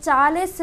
40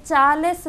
40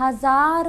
1000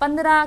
15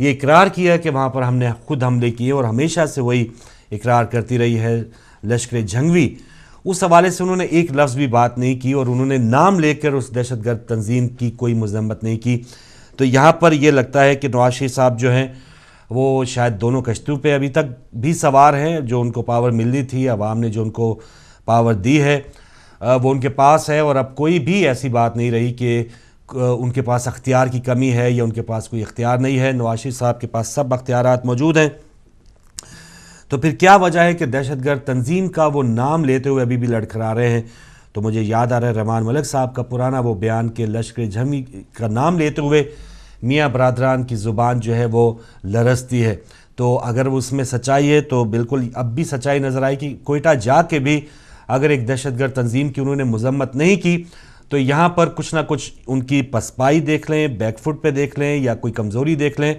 یہ اقرار کیا کہ وہاں پر ہم نے خود حملے کیے، اور ہمیشہ سے وہی اقرار کرتی رہی ہے لشکر جھنگوی، اس حوالے سے انہوں نے ایک لفظ بھی بات نہیں کی، اور انہوں نے نام لے کر اس دہشت گرد تنظیم کی کوئی مذمت نہیں کی۔ تو یہاں پر یہ لگتا ہے کہ نواز شریف صاحب جو ہیں وہ شاید دونوں کشتیوں پہ ابھی تک بھی سوار ہیں، جو ان کو پاور ملنی تھی، عوام نے جو ان کو پاور دی ہے وہ ان کے پاس ہے، اور اب کوئی بھی ایسی بات نہیں رہی کہ ان کے پاس اختیار کی کمی ہے یا ان کے پاس کوئی اختیار نہیں ہے۔ نواز شریف صاحب کے پاس سب اختیارات موجود ہیں، تو پھر کیا وجہ ہے کہ دہشت گرد تنظیم کا وہ نام لیتے ہوئے ابھی بھی لڑکھڑا رہے ہیں؟ تو مجھے یاد آ رہا ہے رحمان ملک صاحب کا پرانا وہ بیان کہ لشکر جھنگوی کا نام لیتے ہوئے میاں برادران کی زبان جو ہے وہ لرزتی ہے۔ تو اگر اس میں سچائی ہے تو بالکل اب بھی سچائی نظر آئی کہ کوئٹہ جا کے بھی اگر ایک دہشت گرد تنظیم کی انہوں نے مذمت نہیں کی تو یہاں پر کچھ نہ کچھ ان کی پسپائی دیکھ لیں، بیک فٹ پہ دیکھ لیں یا کوئی کمزوری دیکھ لیں۔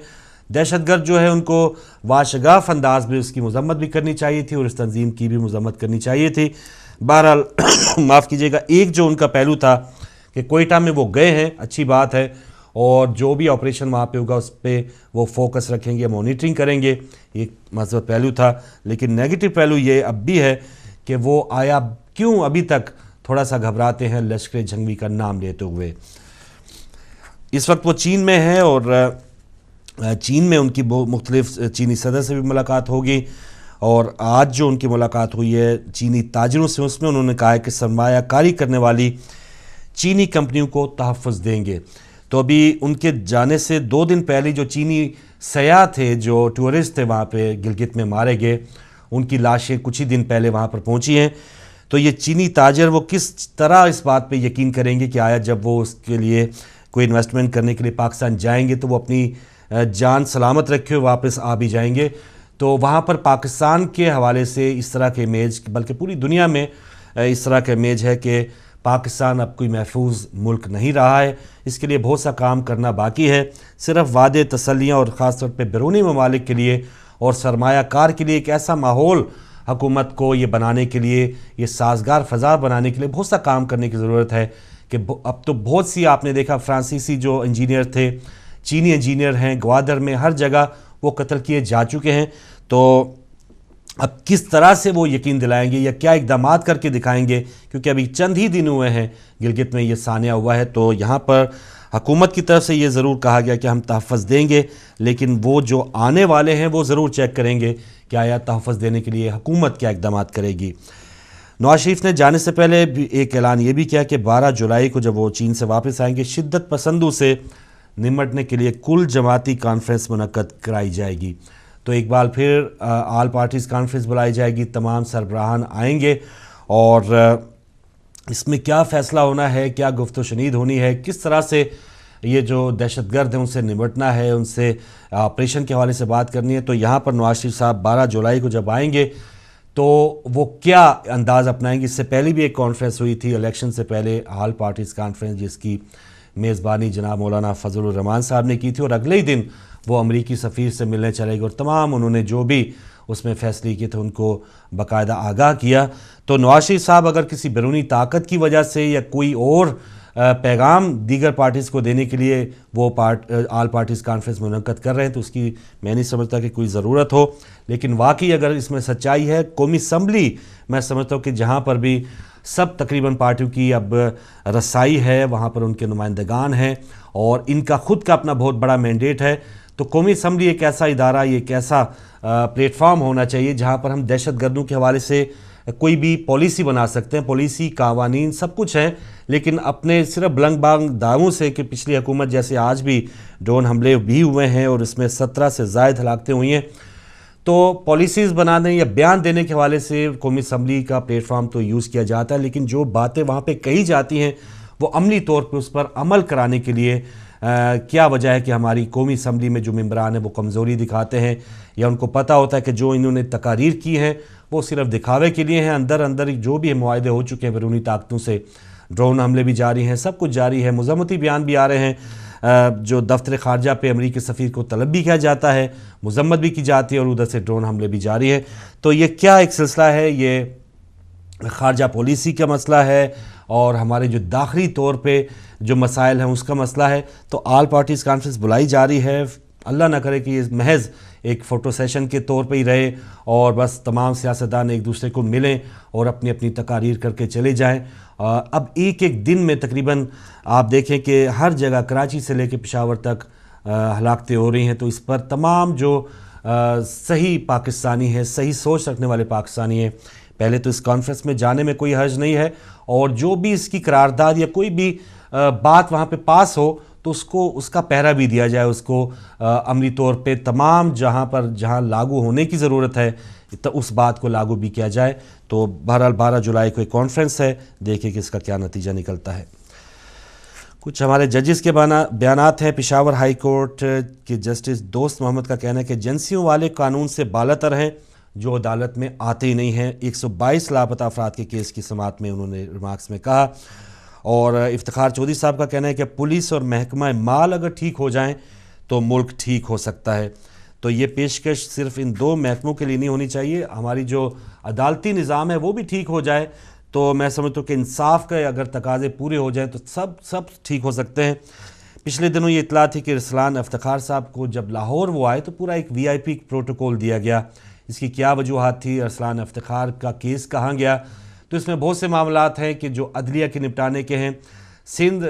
دہشت گرد جو ہے ان کو واشگاف انداز میں اس کی مذمت بھی کرنی چاہیے تھی اور اس تنظیم کی بھی مذمت کرنی چاہیے تھی۔ بہرحال معاف کیجیے گا، ایک جو ان کا پہلو تھا کہ کوئٹہ میں وہ گئے ہیں، اچھی بات ہے، اور جو بھی آپریشن وہاں پہ ہوگا اس پہ وہ فوکس رکھیں گے، مانیٹرنگ کریں گے، ایک مثبت پہلو تھا۔ لیکن نیگیٹو پہلو یہ اب بھی ہے کہ وہ آیا کیوں ابھی تک تھوڑا سا گھبراتے ہیں لشکر جھنگوی کا نام لیتے ہوئے۔ اس وقت وہ چین میں ہے، اور چین میں ان کی مختلف چینی صدر سے بھی ملاقات ہوگی، اور آج جو ان کی ملاقات ہوئی ہے چینی تاجروں سے، اس میں انہوں نے کہا ہے کہ سرمایہ کاری کرنے والی چینی کمپنیوں کو تحفظ دیں گے۔ تو ابھی ان کے جانے سے 2 دن پہلے جو چینی سیاح تھے، جو ٹورسٹ تھے وہاں پہ گلگت میں مارے گئے، ان کی لاشیں کچھ ہی دن پہلے وہاں پر پہنچی ہیں۔ تو یہ چینی تاجر وہ کس طرح اس بات پہ یقین کریں گے کہ آیا جب وہ اس کے لیے کوئی انویسٹمنٹ کرنے کے لیے پاکستان جائیں گے تو وہ اپنی جان سلامت رکھے ہوئے واپس آ بھی جائیں گے؟ تو وہاں پر پاکستان کے حوالے سے اس طرح کے امیج، بلکہ پوری دنیا میں اس طرح کا امیج ہے کہ پاکستان اب کوئی محفوظ ملک نہیں رہا ہے۔ اس کے لیے بہت سا کام کرنا باقی ہے۔ صرف وعدے، تسلیاں اور خاص طور پہ بیرونی ممالک کے لیے اور سرمایہ کار کے لیے ایک ایسا ماحول حکومت کو یہ بنانے کے لیے، یہ سازگار فضا بنانے کے لیے بہت سا کام کرنے کی ضرورت ہے کہ اب تو بہت سی آپ نے دیکھا فرانسیسی جو انجینئر تھے، چینی انجینئر ہیں، گوادر میں ہر جگہ وہ قتل کیے جا چکے ہیں۔ تو اب کس طرح سے وہ یقین دلائیں گے یا کیا اقدامات کر کے دکھائیں گے، کیونکہ ابھی چند ہی دن ہوئے ہیں گلگت میں یہ سانحہ ہوا ہے۔ تو یہاں پر حکومت کی طرف سے یہ ضرور کہا گیا کہ ہم تحفظ دیں گے، لیکن وہ جو آنے والے ہیں وہ ضرور چیک کریں گے کہ آیا تحفظ دینے کے لیے حکومت کیا اقدامات کرے گی۔ نواز شریف نے جانے سے پہلے بھی ایک اعلان یہ بھی کیا کہ 12 جولائی کو جب وہ چین سے واپس آئیں گے شدت پسندوں سے نمٹنے کے لیے کل جماعتی کانفرنس منعقد کرائی جائے گی۔ تو ایک بار پھر آل پارٹیز کانفرنس بلائی جائے گی، تمام سربراہان آئیں گے، اور اس میں کیا فیصلہ ہونا ہے، کیا گفت و شنید ہونی ہے، کس طرح سے یہ جو دہشت گرد ہیں ان سے نمٹنا ہے، ان سے آپریشن کے حوالے سے بات کرنی ہے۔ تو یہاں پر نواز شریف صاحب 12 جولائی کو جب آئیں گے تو وہ کیا انداز اپنائیں گے۔ اس سے پہلے بھی ایک کانفرنس ہوئی تھی الیکشن سے پہلے، آل پارٹیز کانفرنس، جس کی میزبانی جناب مولانا فضل الرحمان صاحب نے کی تھی، اور اگلے ہی دن وہ امریکی سفیر سے ملنے چلے گئے اور تمام انہوں نے جو بھی اس میں فیصلے کیے تھے ان کو باقاعدہ آگاہ کیا۔ تو نواز شریف صاحب اگر کسی بیرونی طاقت کی وجہ سے یا کوئی اور پیغام دیگر پارٹیز کو دینے کے لیے وہ آل پارٹیز کانفرنس منعقد کر رہے ہیں تو اس کی میں نہیں سمجھتا کہ کوئی ضرورت ہو۔ لیکن واقعی اگر اس میں سچائی ہے، قومی اسمبلی میں سمجھتا ہوں کہ جہاں پر بھی سب تقریباً پارٹیوں کی اب رسائی ہے، وہاں پر ان کے نمائندگان ہیں اور ان کا خود کا اپنا بہت بڑا مینڈیٹ ہے۔ تو قومی اسمبلی ایک ایسا ادارہ، یہ ایک ایسا پلیٹ فارم ہونا چاہیے جہاں پر ہم دہشت گردوں کے حوالے سے کوئی بھی پالیسی بنا سکتے ہیں۔ پالیسی، قوانین سب کچھ ہے، لیکن اپنے صرف بلنگ بانگ دعووں سے کہ پچھلی حکومت جیسے آج بھی ڈرون حملے بھی ہوئے ہیں اور اس میں 17 سے زائد ہلاکتیں ہوئی ہیں، تو پالیسیز بنانے یا بیان دینے کے حوالے سے قومی اسمبلی کا پلیٹ فارم تو یوز کیا جاتا ہے، لیکن جو باتیں وہاں پہ کہی جاتی ہیں وہ عملی طور پہ اس پر عمل کرانے کے لیے کیا وجہ ہے کہ ہماری قومی اسمبلی میں جو ممبران ہیں وہ کمزوری دکھاتے ہیں، یا ان کو پتہ ہوتا ہے کہ جو انہوں نے تقاریر کی ہیں وہ صرف دکھاوے کے لیے ہیں، اندر اندر جو بھی معاہدے ہو چکے ہیں بیرونی طاقتوں سے، ڈرون حملے بھی جاری ہیں، سب کچھ جاری ہے، مذمتی بیان بھی آ رہے ہیں، جو دفتر خارجہ پہ امریکی سفیر کو طلب بھی کیا جاتا ہے، مذمت بھی کی جاتی ہے، اور ادھر سے ڈرون حملے بھی جاری ہیں۔ تو یہ کیا ایک سلسلہ ہے، یہ خارجہ پالیسی کا مسئلہ ہے اور ہمارے جو داخلی طور پہ جو مسائل ہیں اس کا مسئلہ ہے۔ تو آل پارٹیز کانفرنس بلائی جاری ہے اللہ نہ کرے کہ یہ محض ایک فوٹو سیشن کے طور پہ ہی رہے اور بس تمام سیاستدان ایک دوسرے کو ملیں اور اپنی اپنی تقاریر کر کے چلے جائیں. اب ایک دن میں تقریباً آپ دیکھیں کہ ہر جگہ کراچی سے لے کے پشاور تک ہلاکتیں ہو رہی ہیں. تو اس پر تمام جو صحیح پاکستانی ہیں, صحیح سوچ رکھنے والے پاکستانی ہیں, پہلے تو اس کانفرنس میں جانے میں کوئی حرج نہیں ہے, اور جو بھی اس کی قرارداد یا کوئی بھی بات وہاں پہ پاس ہو تو اس کا پہرا بھی دیا جائے, اس کو عملی طور پہ تمام جہاں لاگو ہونے کی ضرورت ہے اس بات کو لاگو بھی کیا جائے. تو بہرحال 12 جولائی کو ایک کانفرنس ہے, دیکھیں کہ اس کا کیا نتیجہ نکلتا ہے. کچھ ہمارے ججز کے بیانات ہیں. پشاور ہائی کورٹ کے جسٹس دوست محمد کا کہنا ہے کہ ایجنسیوں والے قانون سے بالاتر ہیں جو عدالت میں آتے ہی نہیں ہیں. 122 لاپتہ افراد کے کیس کی سماعت میں انہوں نے ریمارکس میں کہا. اور افتخار چودھری صاحب کا کہنا ہے کہ پولیس اور محکمہ مال اگر ٹھیک ہو جائیں تو ملک ٹھیک ہو سکتا ہے. تو یہ پیشکش صرف ان 2 محکموں کے لیے نہیں ہونی چاہیے, ہماری جو عدالتی نظام ہے وہ بھی ٹھیک ہو جائے تو میں سمجھتا ہوں کہ انصاف کا اگر تقاضے پورے ہو جائیں تو سب ٹھیک ہو سکتے ہیں. پچھلے دنوں یہ اطلاع تھی کہ ارسلان افتخار صاحب کو جب لاہور وہ آئے تو پورا ایک VIP پروٹوکول دیا گیا. اس کی کیا وجوہات تھی, ارسلان افتخار کا کیس کہاں گیا؟ تو اس میں بہت سے معاملات ہیں کہ جو عدلیہ کے نپٹانے کے ہیں. سندھ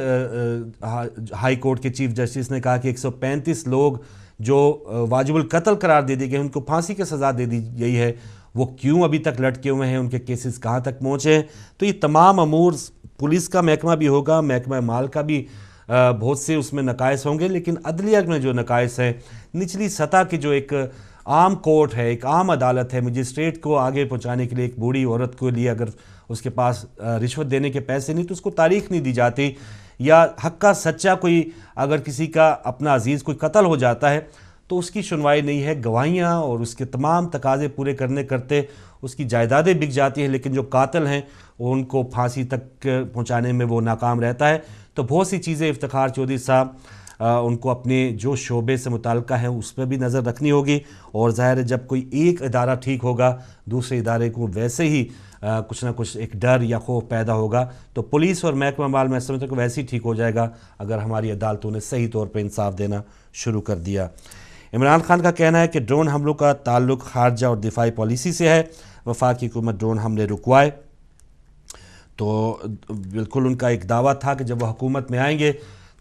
ہائی کورٹ کے چیف جسٹس نے کہا کہ 135 لوگ جو واجب القتل قرار دے دی گئے, ان کو پھانسی کی سزا دے دی گئی ہے, وہ کیوں ابھی تک لٹکے ہوئے ہیں, ان کے کیسز کہاں تک پہنچے ہیں. تو یہ تمام امور پولیس کا محکمہ بھی ہوگا, محکمہ مال کا بھی بہت سے اس میں نقائص ہوں گے, لیکن عدلیہ میں جو نقائص ہیں, نچلی سطح کی جو ایک عام کورٹ ہے, ایک عام عدالت ہے, مجسٹریٹ کو آگے پہنچانے کے لیے ایک بوڑھی عورت کے لیے اگر اس کے پاس رشوت دینے کے پیسے نہیں تو اس کو تاریخ نہیں دی جاتی, یا حق کا سچا کوئی اگر کسی کا اپنا عزیز کوئی قتل ہو جاتا ہے تو اس کی سنوائی نہیں ہے, گواہیاں اور اس کے تمام تقاضے پورے کرتے اس کی جائیدادیں بک جاتی ہیں, لیکن جو قاتل ہیں وہ ان کو پھانسی تک پہنچانے میں وہ ناکام رہتا ہے. تو بہت سی چیزیں افتخار چودھری صاحب ان کو اپنے جو شعبے سے متعلقہ ہیں اس پہ بھی نظر رکھنی ہوگی, اور ظاہر ہے جب کوئی ایک ادارہ ٹھیک ہوگا دوسرے ادارے کو ویسے ہی کچھ نہ کچھ ایک ڈر یا خوف پیدا ہوگا. تو پولیس اور محکمہ مال میں سمجھتا ہوں کہ ویسے ہی ٹھیک ہو جائے گا اگر ہماری عدالتوں نے صحیح طور پہ انصاف دینا شروع کر دیا. عمران خان کا کہنا ہے کہ ڈرون حملوں کا تعلق خارجہ اور دفاعی پالیسی سے ہے, وفاقی حکومت ڈرون حملے رکوائے. تو بالکل ان کا ایک دعویٰ تھا کہ جب وہ حکومت میں آئیں گے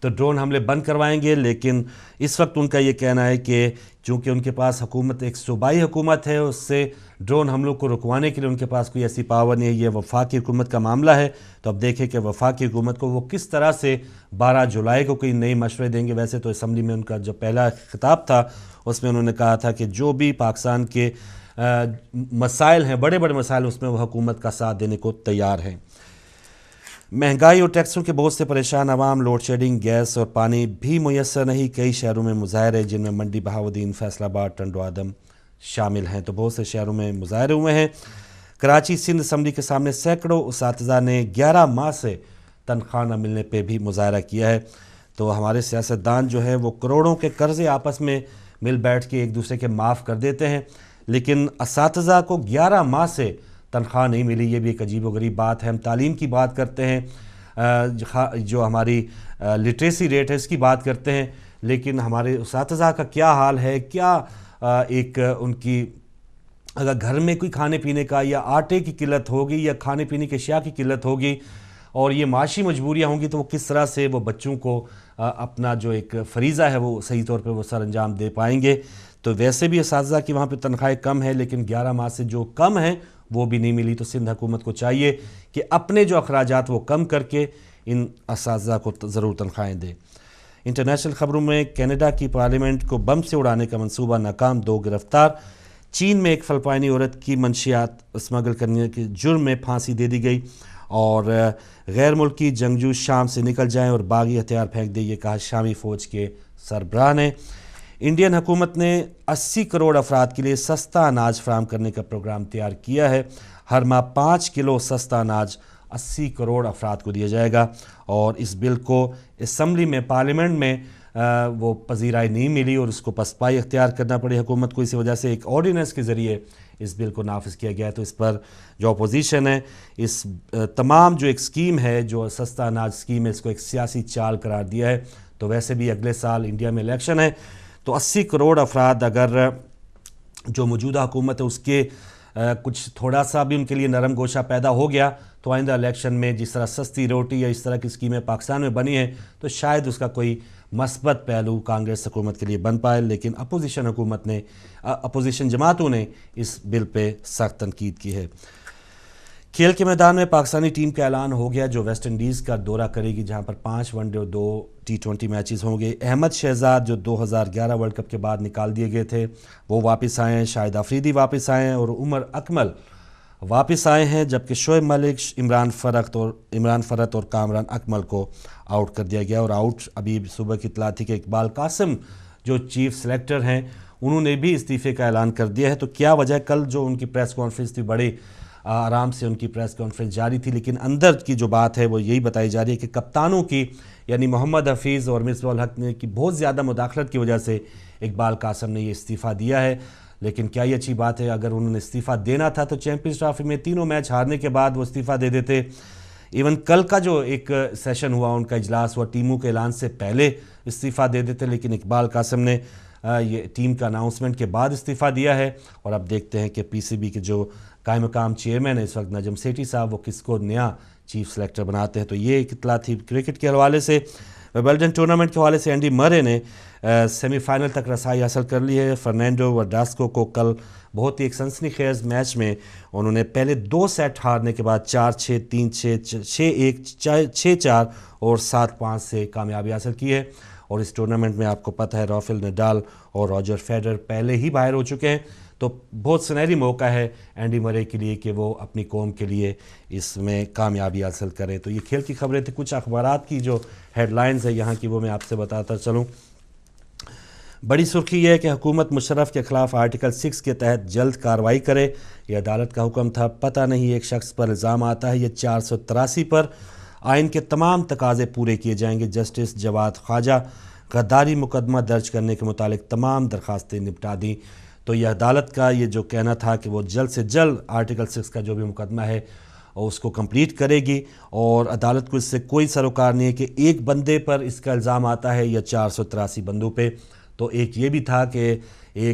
تو ڈرون حملے بند کروائیں گے, لیکن اس وقت ان کا یہ کہنا ہے کہ چونکہ ان کے پاس حکومت ایک صوبائی حکومت ہے, اس سے ڈرون حملوں کو رکوانے کے لیے ان کے پاس کوئی ایسی پاور نہیں ہے. یہ وفاقی حکومت کا معاملہ ہے. تو اب دیکھیں کہ وفاقی حکومت کو وہ کس طرح سے 12 جولائی کو کوئی نئی مشورے دیں گے. ویسے تو اسمبلی میں ان کا جو پہلا خطاب تھا اس میں انہوں نے کہا تھا کہ جو بھی پاکستان کے مسائل ہیں, بڑے بڑے مسائل, اس میں وہ حکومت کا ساتھ دینے کو تیار ہیں. مہنگائی اور ٹیکسوں کے بہت سے پریشان عوام, لوڈ شیڈنگ, گیس اور پانی بھی میسر نہیں. کئی شہروں میں مظاہرے جن میں منڈی, بہاؤالدین, فیصل آباد, ٹنڈو آدم شامل ہیں. تو بہت سے شہروں میں مظاہرے ہوئے ہیں. کراچی سندھ اسمبلی کے سامنے سینکڑوں اساتذہ نے 11 ماہ سے تنخواہ نہ ملنے پہ بھی مظاہرہ کیا ہے. تو ہمارے سیاستدان جو ہے وہ کروڑوں کے قرضے آپس میں مل بیٹھ کے ایک دوسرے کے معاف کر دیتے ہیں, لیکن اساتذہ کو 11 ماہ سے تنخواہ نہیں ملی. یہ بھی ایک عجیب و غریب بات ہے. ہم تعلیم کی بات کرتے ہیں, جو ہماری لٹریسی ریٹ ہے اس کی بات کرتے ہیں, لیکن ہمارے اساتذہ کا کیا حال ہے, کیا ایک ان کی اگر گھر میں کوئی کھانے پینے کا یا آٹے کی قلت ہوگی یا کھانے پینے کی اشیاء کی قلت ہوگی اور یہ معاشی مجبوریاں ہوں گی تو وہ کس طرح سے وہ بچوں کو اپنا جو ایک فریضہ ہے وہ صحیح طور پہ وہ سر انجام دے پائیں گے. تو ویسے بھی اساتذہ کی وہاں پہ تنخواہیں کم ہیں, لیکن 11 ماہ سے جو کم ہیں وہ بھی نہیں ملی. تو سندھ حکومت کو چاہیے کہ اپنے جو اخراجات وہ کم کر کے ان اساتذہ کو ضرور تنخواہیں دے. انٹرنیشنل خبروں میں کینیڈا کی پارلیمنٹ کو بم سے اڑانے کا منصوبہ ناکام, 2 گرفتار. چین میں ایک فلپائنی عورت کی منشیات اسمگل کرنے کے جرم میں پھانسی دے دی گئی, اور غیر ملکی جنگجو شام سے نکل جائیں اور باغی ہتھیار پھینک دیں, یہ کہا شامی فوج کے سربراہ نے. انڈین حکومت نے 80 کروڑ افراد کے لیے سستا اناج فراہم کرنے کا پروگرام تیار کیا ہے. ہر ماہ 5 کلو سستا اناج 80 کروڑ افراد کو دیا جائے گا, اور اس بل کو اسمبلی میں, پارلیمنٹ میں وہ پذیرائی نہیں ملی اور اس کو پسپائی اختیار کرنا پڑی حکومت کو. اسی وجہ سے ایک آرڈیننس کے ذریعے اس بل کو نافذ کیا گیا ہے. تو اس پر جو اپوزیشن ہے, اس تمام جو ایک سکیم ہے, جو سستا اناج سکیم ہے, اس کو ایک سیاسی چال قرار دیا ہے. تو ویسے بھی اگلے سال انڈیا میں الیکشن ہے, تو 80 کروڑ افراد اگر جو موجودہ حکومت ہے اس کے کچھ تھوڑا سا بھی ان کے لیے نرم گوشہ پیدا ہو گیا تو آئندہ الیکشن میں جس طرح سستی روٹی یا اس طرح کی اسکیمیں پاکستان میں بنی ہیں تو شاید اس کا کوئی مثبت پہلو کانگریس حکومت کے لیے بن پائے، لیکن اپوزیشن جماعتوں نے اس بل پہ سخت تنقید کی ہے۔ کھیل کے میدان میں پاکستانی ٹیم کا اعلان ہو گیا جو ویسٹ انڈیز کا دورہ کرے گی، جہاں پر 5 ون ڈے اور 2 T20 میچز ہوں گے۔ احمد شہزاد جو 2011 ورلڈ کپ کے بعد نکال دیے گئے تھے وہ واپس آئے ہیں، شاہد آفریدی واپس آئے ہیں اور عمر اکمل واپس آئے ہیں، جبکہ شعیب ملک، عمران فرت اور کامران اکمل کو آؤٹ کر دیا گیا۔ اور آؤٹ ابھی صبح کی اطلاع تھی کہ اقبال قاسم جو چیف سلیکٹر ہیں انہوں نے بھی استعفے کا اعلان کر دیا ہے۔ تو کیا وجہ ہے؟ کل جو ان کی پریس کانفرنس تھی بڑے آرام سے ان کی پریس کانفرنس جاری تھی، لیکن اندر کی جو بات ہے وہ یہی بتائی جا رہی ہے کہ کپتانوں کی یعنی محمد حفیظ اور مصباح الحق نے کی بہت زیادہ مداخلت کی وجہ سے اقبال قاسم نے یہ استعفیٰ دیا ہے۔ لیکن کیا یہ اچھی بات ہے؟ اگر انہوں نے استعفیٰ دینا تھا تو چیمپئنز ٹرافی میں 3 میچ ہارنے کے بعد وہ استعفیٰ دے دیتے۔ ایون کل کا جو ایک سیشن ہوا، ان کا اجلاس ہوا، ٹیموں کے اعلان سے پہلے استعفیٰ دے دیتے، لیکن اقبال قاسم نے یہ ٹیم کا اناؤنسمنٹ کے بعد استعفیٰ دیا ہے۔ اور اب دیکھتے ہیں کہ PCB کے جو قائم مقام چیئرمین ہے اس وقت نجم سیٹھی صاحب، وہ کس کو نیا چیف سلیکٹر بناتے ہیں۔ تو یہ ایک اطلاع تھی کرکٹ کے حوالے سے۔ ویمبلڈن ٹورنامنٹ کے حوالے سے اینڈی مرے نے سیمی فائنل تک رسائی حاصل کر لی ہے۔ فرنینڈو وارڈاسکو کو کل بہت ہی ایک سنسنی خیز میچ میں انہوں نے پہلے 2 سیٹ ہارنے کے بعد 4-6، 3-6، 6-1، 6-4 اور 7-5 سے کامیابی حاصل کی ہے۔ اور اس ٹورنامنٹ میں آپ کو پتہ ہے رافیل نڈال اور راجر فیڈرر پہلے ہی باہر ہو چکے ہیں، تو بہت سنہری موقع ہے اینڈی مرے کے لیے کہ وہ اپنی قوم کے لیے اس میں کامیابی حاصل کریں۔ تو یہ کھیل کی خبریں تھیں۔ کچھ اخبارات کی جو ہیڈ لائنز ہیں یہاں کی وہ میں آپ سے بتاتا چلوں۔ بڑی سرخی یہ ہے کہ حکومت مشرف کے خلاف آرٹیکل 6 کے تحت جلد کارروائی کرے، یہ عدالت کا حکم تھا۔ پتہ نہیں ایک شخص پر الزام آتا ہے، یہ 483 پر آئین کے تمام تقاضے پورے کیے جائیں گے۔ جسٹس جواد خواجہ غداری مقدمہ درج کرنے کے متعلق تمام درخواستیں نپٹا دیں۔ تو یہ عدالت کا یہ جو کہنا تھا کہ وہ جلد سے جلد آرٹیکل 6 کا جو بھی مقدمہ ہے اس کو کمپلیٹ کرے گی، اور عدالت کو اس سے کوئی سروکار نہیں ہے کہ ایک بندے پر اس کا الزام آتا ہے یا 483 بندوں پہ۔ تو ایک یہ بھی تھا کہ یہ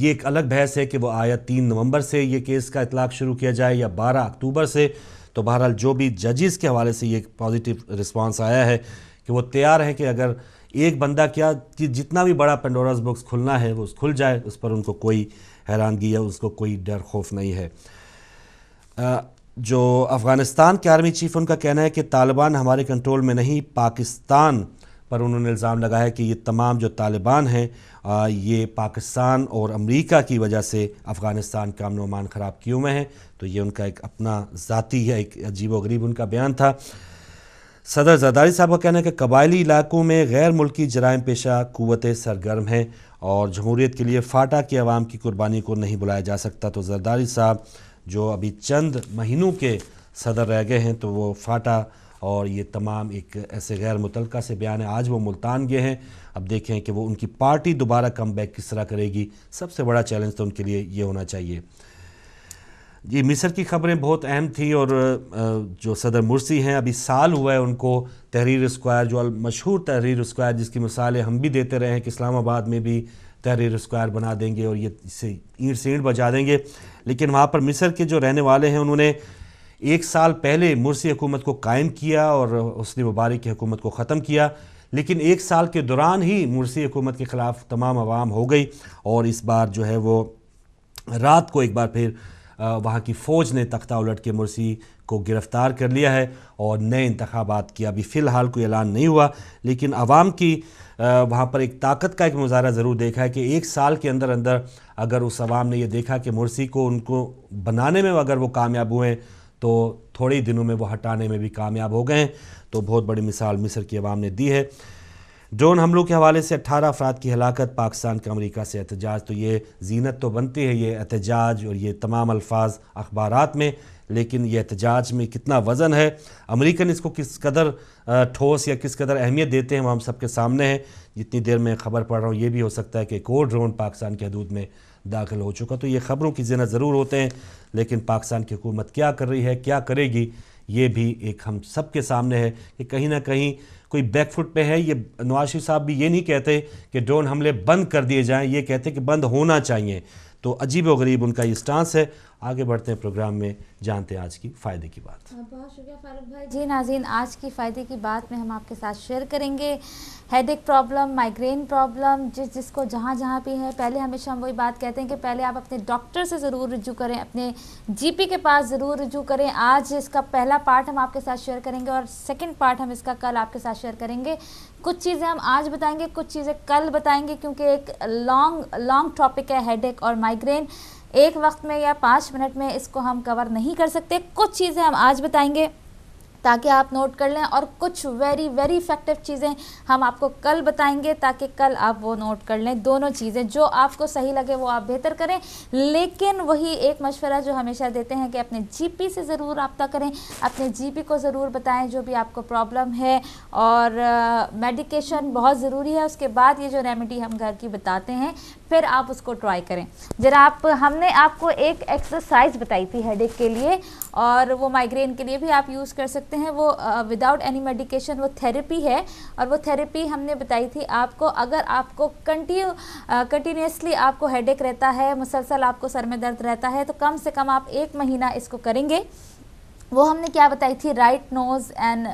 ایک الگ بحث ہے کہ وہ آیا 3 نومبر سے یہ کیس کا اطلاق شروع کیا جائے یا 12 اکتوبر سے۔ تو بہرحال جو بھی ججز کے حوالے سے یہ پازیٹیو رسپانس آیا ہے کہ وہ تیار ہے کہ اگر ایک بندہ کیا کہ جتنا بھی بڑا پینڈوراز باکس کھلنا ہے وہ کھل جائے، اس پر ان کو کوئی حیرانگی یا اس کو کوئی ڈر خوف نہیں ہے۔ جو افغانستان کے آرمی چیف ان کا کہنا ہے کہ طالبان ہمارے کنٹرول میں نہیں، پاکستان پر انہوں نے الزام لگایا کہ یہ تمام جو طالبان ہیں یہ پاکستان اور امریکہ کی وجہ سے افغانستان کا امن و امان خراب کیے ہوئے ہیں۔ تو یہ ان کا ایک اپنا ذاتی ہے، ایک عجیب و غریب ان کا بیان تھا۔ صدر زرداری صاحب کا کہنا ہے کہ قبائلی علاقوں میں غیر ملکی جرائم پیشہ قوتیں سرگرم ہیں اور جمہوریت کے لیے فاٹا کی عوام کی قربانی کو نہیں بلایا جا سکتا۔ تو زرداری صاحب جو ابھی چند مہینوں کے صدر رہ گئے ہیں تو وہ فاٹا اور یہ تمام ایک ایسے غیر متعلقہ سے بیان ہے۔ آج وہ ملتان گئے ہیں، اب دیکھیں کہ وہ ان کی پارٹی دوبارہ کم بیک کس طرح کرے گی۔ سب سے بڑا چیلنج تو ان کے لیے یہ ہونا چاہیے۔ یہ مصر کی خبریں بہت اہم تھی، اور جو صدر مرسی ہیں ابھی سال ہوا ہے ان کو تحریر اسکوائر، جو مشہور تحریر اسکوائر جس کی مثالیں ہم بھی دیتے رہے ہیں کہ اسلام آباد میں بھی تحریر اسکوائر بنا دیں گے اور یہ اسے اینٹ سے اینٹ بجا دیں گے، لیکن وہاں پر مصر کے جو رہنے والے ہیں انہوں نے 1 سال پہلے مرسی حکومت کو قائم کیا اور حسنی مبارک کی حکومت کو ختم کیا، لیکن 1 سال کے دوران ہی مرسی حکومت کے خلاف تمام عوام ہو گئی، اور اس بار جو ہے وہ رات کو ایک بار پھر وہاں کی فوج نے تختہ الٹ کے مرسی کو گرفتار کر لیا ہے اور نئے انتخابات کیا۔ ابھی فی الحال کوئی اعلان نہیں ہوا، لیکن عوام کی وہاں پر ایک طاقت کا ایک مظاہرہ ضرور دیکھا ہے کہ 1 سال کے اندر اگر اس عوام نے یہ دیکھا کہ مرسی کو ان کو بنانے میں اگر وہ کامیاب ہوئے تو تھوڑے ہی دنوں میں وہ ہٹانے میں بھی کامیاب ہو گئے ہیں۔ تو بہت بڑی مثال مصر کی عوام نے دی ہے۔ ڈرون حملوں کے حوالے سے 18 افراد کی ہلاکت، پاکستان کا امریکہ سے احتجاج۔ تو یہ زینت تو بنتی ہے یہ احتجاج اور یہ تمام الفاظ اخبارات میں، لیکن یہ احتجاج میں کتنا وزن ہے، امریکن اس کو کس قدر ٹھوس یا کس قدر اہمیت دیتے ہیں وہ ہم سب کے سامنے ہے۔ جتنی دیر میں خبر پڑھ رہا ہوں یہ بھی ہو سکتا ہے کہ ایک اور ڈرون پاکستان کی حدود میں داخل ہو چکا۔ تو یہ خبروں کی زینت ضرور ہوتے ہیں، لیکن پاکستان کی حکومت کیا کر رہی ہے، کیا کرے گی، یہ بھی ایک ہم سب کے سامنے ہے کہ کہیں نہ کہیں کوئی بیک فٹ پہ ہے. یہ نواز شریف صاحب بھی یہ نہیں کہتے کہ ڈرون حملے بند کر دیے جائیں, یہ کہتے کہ بند ہونا چاہیے. تو عجیب و غریب ان کا یہ سٹانس ہے. آگے بڑھتے ہیں پروگرام میں, جانتے ہیں آج کی فائدے کی بات. بہت شکریہ فاروق بھائی. جی ناظرین, آج کی فائدے کی بات میں ہم آپ کے ساتھ شیئر کریں گے ہیڈ ایک پرابلم, مائیگرین پرابلم, جس کو جہاں بھی ہے. پہلے ہمیشہ ہم وہی بات کہتے ہیں کہ پہلے آپ اپنے ڈاکٹر سے ضرور رجوع کریں, اپنے جی پی کے پاس ضرور رجوع کریں. آج اس کا پہلا پارٹ ہم آپ کے ساتھ شیئر کریں گے اور سیکنڈ پارٹ ہم اس کا کل آپ کے ساتھ شیئر کریں گے. کچھ چیزیں ہم آج بتائیں گے, کچھ چیزیں کل بتائیں گے, کیونکہ ایک لانگ ٹاپک ہے ہیڈ ایک اور مائیگرین. ایک وقت میں یا 5 منٹ میں اس کو ہم کور نہیں کر سکتے. کچھ چیزیں ہم آج بتائیں گے تاکہ آپ نوٹ کر لیں, اور کچھ ویری افیکٹو چیزیں ہم آپ کو کل بتائیں گے تاکہ کل آپ وہ نوٹ کر لیں. دونوں چیزیں جو آپ کو صحیح لگے وہ آپ بہتر کریں, لیکن وہی ایک مشورہ جو ہمیشہ دیتے ہیں کہ اپنے جی پی سے ضرور رابطہ کریں, اپنے جی پی کو ضرور بتائیں جو بھی آپ کو پرابلم ہے. اور میڈیکیشن بہت ضروری ہے, اس کے بعد یہ جو ریمیڈی ہم گھر کی بتاتے ہیں پھر آپ اس کو ٹرائی کریں. جناب, ہم نے آپ کو ایک ایکسرسائز بتائی تھی ہیڈ ایک کے لیے, اور وہ مائیگرین کے لیے بھی آپ یوز کر سکتے ہیں. وہ وداؤٹ اینی میڈیکیشن وہ تھیراپی ہے, اور وہ تھیراپی ہم نے بتائی تھی آپ کو. اگر آپ کو کنٹینیوسلی آپ کو ہیڈ ایک رہتا ہے, مسلسل آپ کو سر میں درد رہتا ہے, تو کم سے کم آپ 1 مہینہ اس کو کریں گے. وہ ہم نے کیا بتائی تھی, رائٹ نوز اینڈ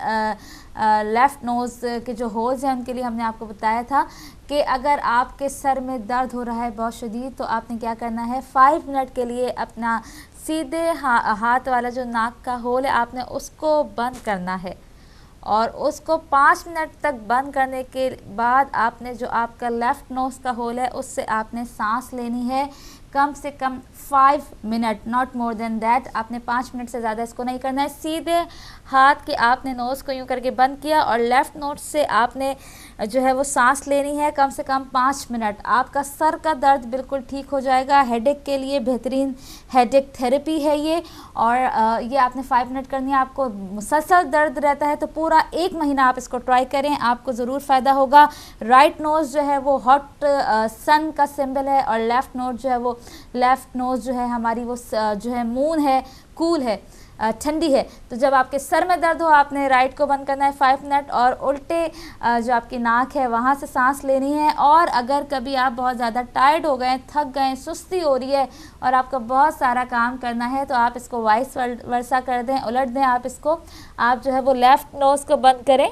لیفٹ نوز کے جو ہولز ہیں ان کے لیے ہم نے آپ کو بتایا تھا کہ اگر آپ کے سر میں درد ہو رہا ہے بہت شدید, تو آپ نے کیا کرنا ہے, 5 منٹ کے لیے اپنا سیدھے ہاتھ والا جو ناک کا ہول ہے آپ نے اس کو بند کرنا ہے, اور اس کو 5 منٹ تک بند کرنے کے بعد آپ نے جو آپ کا لیفٹ نوز کا ہول ہے اس سے آپ نے سانس لینی ہے کم سے کم 5 minute, not more than that. آپ نے 5 منٹ سے زیادہ اس کو نہیں کرنا ہے. سیدھے ہاتھ کے آپ نے نوز کو یوں کر کے بند کیا, اور لیفٹ نوز سے آپ نے جو ہے وہ سانس لینی ہے کم سے کم 5 منٹ. آپ کا سر کا درد بالکل ٹھیک ہو جائے گا. ہیڈ ایک کے لیے بہترین ہیڈ ایک تھیراپی ہے یہ, اور یہ آپ نے 5 منٹ کرنی ہے. آپ کو مسلسل درد رہتا ہے تو پورا 1 مہینہ آپ اس کو ٹرائی کریں, آپ کو ضرور فائدہ ہوگا. رائٹ نوز جو ہے وہ ہاٹ سن کا سمبل ہے, اور لیفٹ نوز جو ہے وہ لیفٹ نوز جو ہے ہماری وہ جو ہے مون ہے, کول ہے, ٹھنڈی ہے. تو جب آپ کے سر میں درد ہو آپ نے رائٹ کو بند کرنا ہے 5 منٹ, اور الٹے جو آپ کی ناک ہے وہاں سے سانس لینی ہے. اور اگر کبھی آپ بہت زیادہ ٹائرڈ ہو گئے, تھک گئے, سستی ہو رہی ہے اور آپ کو بہت سارا کام کرنا ہے, تو آپ اس کو وائس ورثہ کر دیں, الٹ دیں. آپ اس کو آپ جو ہے وہ لیفٹ نوز کو بند کریں,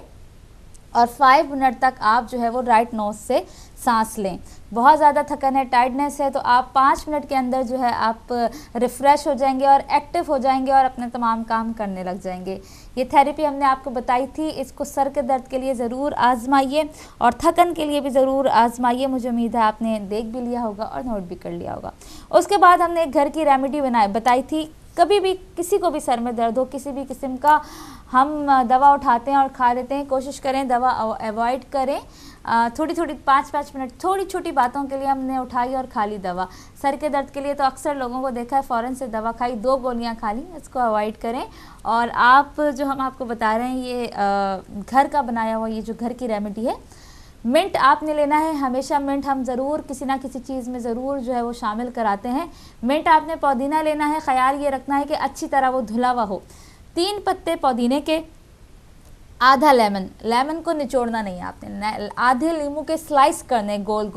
اور 5 منٹ تک آپ جو ہے وہ رائٹ نوز سے سانس لیں. بہت زیادہ تھکن ہے, ٹائرڈنیس ہے, تو آپ 5 منٹ کے اندر جو ہے آپ ریفریش ہو جائیں گے اور ایکٹیو ہو جائیں گے اور اپنے تمام کام کرنے لگ جائیں گے. یہ تھیراپی ہم نے آپ کو بتائی تھی, اس کو سر کے درد کے لیے ضرور آزمائیے اور تھکن کے لیے بھی ضرور آزمائیے. مجھے امید ہے آپ نے دیکھ بھی لیا ہوگا اور نوٹ بھی کر لیا ہوگا. اس کے بعد ہم نے ایک گھر کی ریمیڈی بتائی تھی. کبھی بھی کسی کو بھی سر میں درد ہو, کسی بھی قسم کا, ہم دوا اٹھاتے ہیں اور کھا لیتے ہیں. کوشش کریں دوا ایوائڈ کریں. تھوڑی 5 منٹ تھوڑی چھوٹی باتوں کے لیے ہم نے اٹھائی اور کھا لی دوا. سر کے درد کے لیے تو اکثر لوگوں کو دیکھا ہے فوراً سے دوا کھائی, 2 گولیاں کھا لی. اس کو اوائڈ کریں. اور آپ جو ہم آپ کو بتا رہے ہیں یہ گھر کا بنایا ہوا, یہ جو گھر کی ریمیڈی ہے, منٹ آپ نے لینا ہے. ہمیشہ منٹ ہم ضرور کسی نہ کسی چیز میں ضرور جو ہے وہ شامل کراتے ہیں. منٹ آپ نے پودینہ لینا ہے. خیال یہ رکھنا ہے کہ اچھی طرح وہ دھلا ہوا ہو. 3 پتے پودینے کے, آدھا لیمن کو نچوڑنا نہیں, آپ نے آدھے لیموں کے سلائس کرنے, گول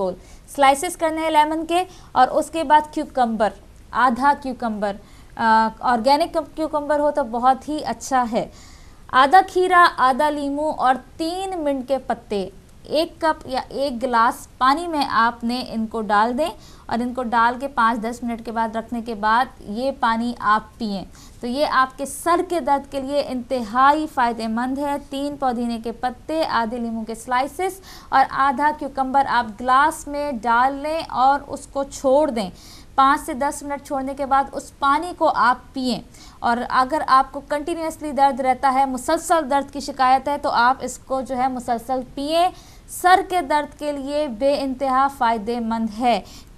سلائسز کرنے ہیں لیمن کے. اور اس کے بعد کیوکمبر, آدھا کیوکمبر, آرگینک کیوکمبر ہو تو بہت ہی اچھا ہے. آدھا کھیرا, آدھا لیموں اور 3 منٹ کے پتے. 1 کپ یا 1 گلاس پانی میں آپ نے ان کو ڈال دیں, اور ان کو ڈال کے 5-10 منٹ کے بعد رکھنے کے بعد یہ پانی آپ پئیں. تو یہ آپ کے سر کے درد کے لیے انتہائی فائدہ مند ہے. 3 پودینے کے پتے, آدھے لیموں کے سلائسز اور آدھا کیوکمبر آپ گلاس میں ڈال لیں اور اس کو چھوڑ دیں. 5 سے 10 منٹ چھوڑنے کے بعد اس پانی کو آپ پئیں. اور اگر آپ کو کنٹینیوسلی درد رہتا ہے, مسلسل درد کی شکایت ہے, تو آپ اس کو جو ہے مسلسل پئیں. سر کے درد کے لیے بے انتہا فائدہ مند ہے.